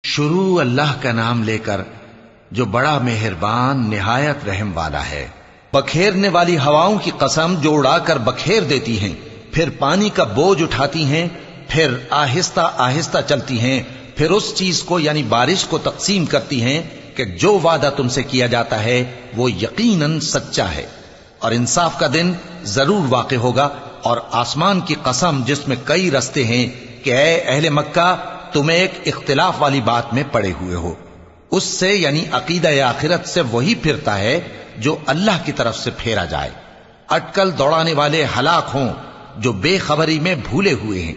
شروع اللہ کا نام لے کر جو بڑا مہربان نہایت رحم والا ہے۔ بکھیرنے والی ہواؤں کی قسم جو اڑا کر بکھیر دیتی ہیں، پھر پانی کا بوجھ اٹھاتی ہیں، پھر آہستہ آہستہ چلتی ہیں، پھر اس چیز کو یعنی بارش کو تقسیم کرتی ہیں کہ جو وعدہ تم سے کیا جاتا ہے وہ یقیناً سچا ہے، اور انصاف کا دن ضرور واقع ہوگا۔ اور آسمان کی قسم جس میں کئی رستے ہیں کہ اے اہل مکہ تم ایک اختلاف والی بات میں پڑے ہوئے ہو، اس سے یعنی عقیدہ آخرت سے وہی پھرتا ہے جو اللہ کی طرف سے پھیرا جائے۔ اٹکل دوڑانے والے ہلاک ہوں جو بے خبری میں بھولے ہوئے ہیں،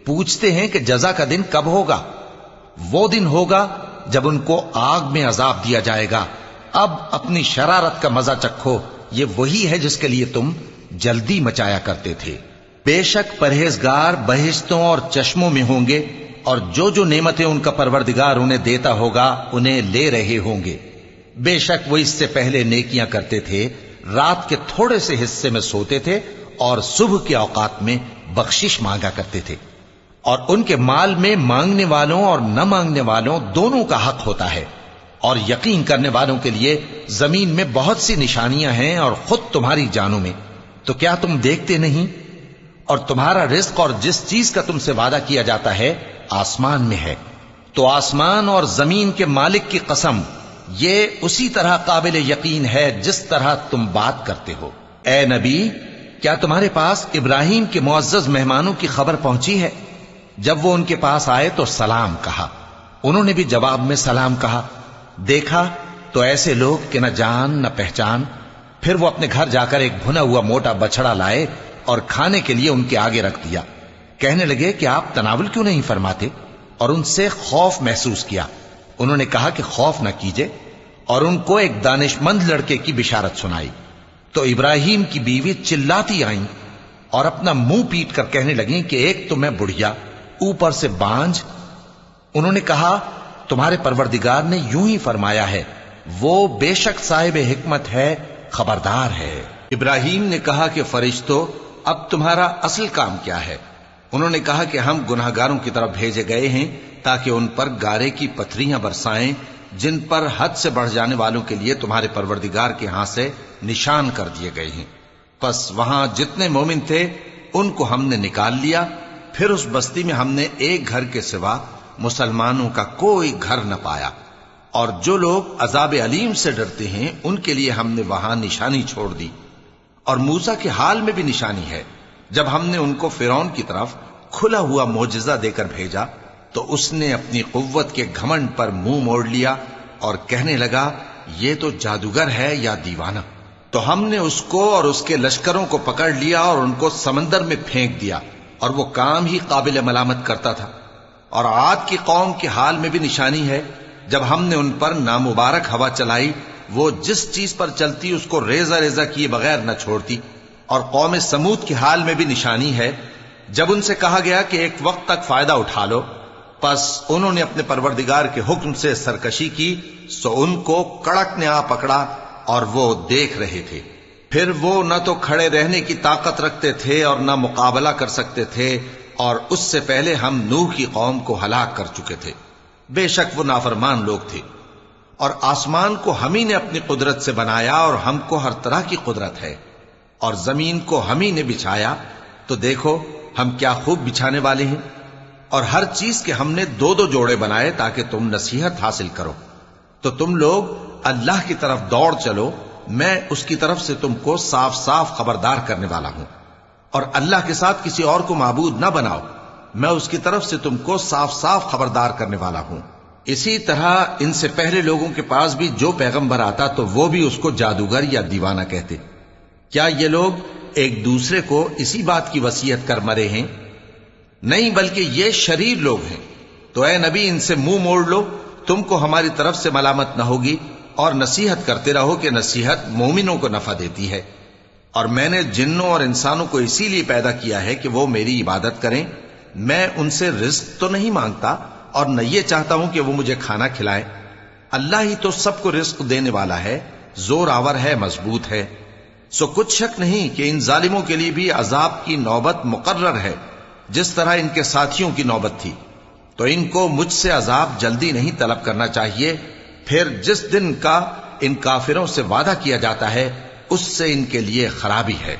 پوچھتے ہیں کہ جزا کا دن کب ہوگا؟ وہ دن ہوگا جب ان کو آگ میں عذاب دیا جائے گا۔ اب اپنی شرارت کا مزہ چکھو، یہ وہی ہے جس کے لیے تم جلدی مچایا کرتے تھے۔ بے شک پرہیزگار بہشتوں اور چشموں میں ہوں گے، اور جو نعمتیں ان کا پروردگار انہیں دیتا ہوگا انہیں لے رہے ہوں گے۔ بے شک وہ اس سے پہلے نیکیاں کرتے تھے، رات کے تھوڑے سے حصے میں سوتے تھے اور صبح کے اوقات میں بخشش مانگا کرتے تھے، اور ان کے مال میں مانگنے والوں اور نہ مانگنے والوں دونوں کا حق ہوتا ہے۔ اور یقین کرنے والوں کے لیے زمین میں بہت سی نشانیاں ہیں، اور خود تمہاری جانوں میں، تو کیا تم دیکھتے نہیں؟ اور تمہارا رزق اور جس چیز کا تم سے وعدہ کیا جاتا ہے آسمان میں ہے، تو آسمان اور زمین کے مالک کی قسم یہ اسی طرح قابل یقین ہے جس طرح تم بات کرتے ہو۔ اے نبی، کیا تمہارے پاس ابراہیم کے معزز مہمانوں کی خبر پہنچی ہے؟ جب وہ ان کے پاس آئے تو سلام کہا، انہوں نے بھی جواب میں سلام کہا۔ دیکھا تو ایسے لوگ کہ نہ جان نہ پہچان۔ پھر وہ اپنے گھر جا کر ایک بھنا ہوا موٹا بچڑا لائے اور کھانے کے لیے ان کے آگے رکھ دیا۔ کہنے لگے کہ آپ تناول کیوں نہیں فرماتے؟ اور ان سے خوف محسوس کیا۔ انہوں نے کہا کہ خوف نہ کیجے، اور ان کو ایک دانش مند لڑکے کی بشارت سنائی۔ تو ابراہیم کی بیوی چلاتی آئیں اور اپنا منہ پیٹ کر کہنے لگیں کہ ایک تو میں بڑھیا، اوپر سے بانجھ۔ انہوں نے کہا تمہارے پروردگار نے یوں ہی فرمایا ہے، وہ بے شک صاحب حکمت ہے، خبردار ہے۔ ابراہیم نے کہا کہ فرشتو، اب تمہارا اصل کام کیا ہے؟ انہوں نے کہا کہ ہم گناہگاروں کی طرف بھیجے گئے ہیں تاکہ ان پر گارے کی پتھریاں برسائیں جن پر حد سے بڑھ جانے والوں کے لیے تمہارے پروردگار کے ہاں سے نشان کر دیے گئے ہیں۔ پس وہاں جتنے مومن تھے ان کو ہم نے نکال لیا، پھر اس بستی میں ہم نے ایک گھر کے سوا مسلمانوں کا کوئی گھر نہ پایا، اور جو لوگ عذاب علیم سے ڈرتے ہیں ان کے لیے ہم نے وہاں نشانی چھوڑ دی۔ اور موسیٰ کے حال میں بھی نشانی ہے، جب ہم نے ان کو فرعون کی طرف کھلا ہوا معجزہ دے کر بھیجا تو اس نے اپنی قوت کے گھمنڈ پر منہ موڑ لیا اور کہنے لگا یہ تو جادوگر ہے یا دیوانہ۔ تو ہم نے اس کو اور اس کے لشکروں کو پکڑ لیا اور ان کو سمندر میں پھینک دیا، اور وہ کام ہی قابل ملامت کرتا تھا۔ اور عاد کی قوم کے حال میں بھی نشانی ہے، جب ہم نے ان پر نامبارک ہوا چلائی، وہ جس چیز پر چلتی اس کو ریزہ ریزہ کیے بغیر نہ چھوڑتی۔ اور قوم سمود کے حال میں بھی نشانی ہے، جب ان سے کہا گیا کہ ایک وقت تک فائدہ اٹھا لو، پس انہوں نے اپنے پروردگار کے حکم سے سرکشی کی، سو ان کو کڑک نے آ پکڑا اور وہ دیکھ رہے تھے۔ پھر وہ نہ تو کھڑے رہنے کی طاقت رکھتے تھے اور نہ مقابلہ کر سکتے تھے، اور اس سے پہلے ہم نوح کی قوم کو ہلاک کر چکے تھے۔ بے شک وہ نافرمان لوگ تھے۔ اور آسمان کو ہم ہی نے اپنی قدرت سے بنایا، اور ہم کو ہر طرح کی قدرت ہے، اور زمین کو ہم ہی نے بچھایا، تو دیکھو ہم کیا خوب بچھانے والے ہیں۔ اور ہر چیز کے ہم نے دو دو جوڑے بنائے تاکہ تم نصیحت حاصل کرو۔ تو تم لوگ اللہ کی طرف دوڑ چلو، میں اس کی طرف سے تم کو صاف صاف خبردار کرنے والا ہوں۔ اور اللہ کے ساتھ کسی اور کو معبود نہ بناؤ، میں اس کی طرف سے تم کو صاف صاف خبردار کرنے والا ہوں۔ اسی طرح ان سے پہلے لوگوں کے پاس بھی جو پیغمبر آتا تو وہ بھی اس کو جادوگر یا دیوانہ کہتے۔ کیا یہ لوگ ایک دوسرے کو اسی بات کی وصیت کر مرے ہیں؟ نہیں، بلکہ یہ شریر لوگ ہیں۔ تو اے نبی ان سے منہ موڑ لو، تم کو ہماری طرف سے ملامت نہ ہوگی، اور نصیحت کرتے رہو کہ نصیحت مومنوں کو نفع دیتی ہے۔ اور میں نے جنوں اور انسانوں کو اسی لیے پیدا کیا ہے کہ وہ میری عبادت کریں۔ میں ان سے رزق تو نہیں مانگتا، اور نہ یہ چاہتا ہوں کہ وہ مجھے کھانا کھلائیں۔ اللہ ہی تو سب کو رزق دینے والا ہے، زور آور ہے، مضبوط ہے۔ سو کچھ شک نہیں کہ ان ظالموں کے لیے بھی عذاب کی نوبت مقرر ہے، جس طرح ان کے ساتھیوں کی نوبت تھی۔ تو ان کو مجھ سے عذاب جلدی نہیں طلب کرنا چاہیے، پھر جس دن کا ان کافروں سے وعدہ کیا جاتا ہے اس سے ان کے لیے خرابی ہے۔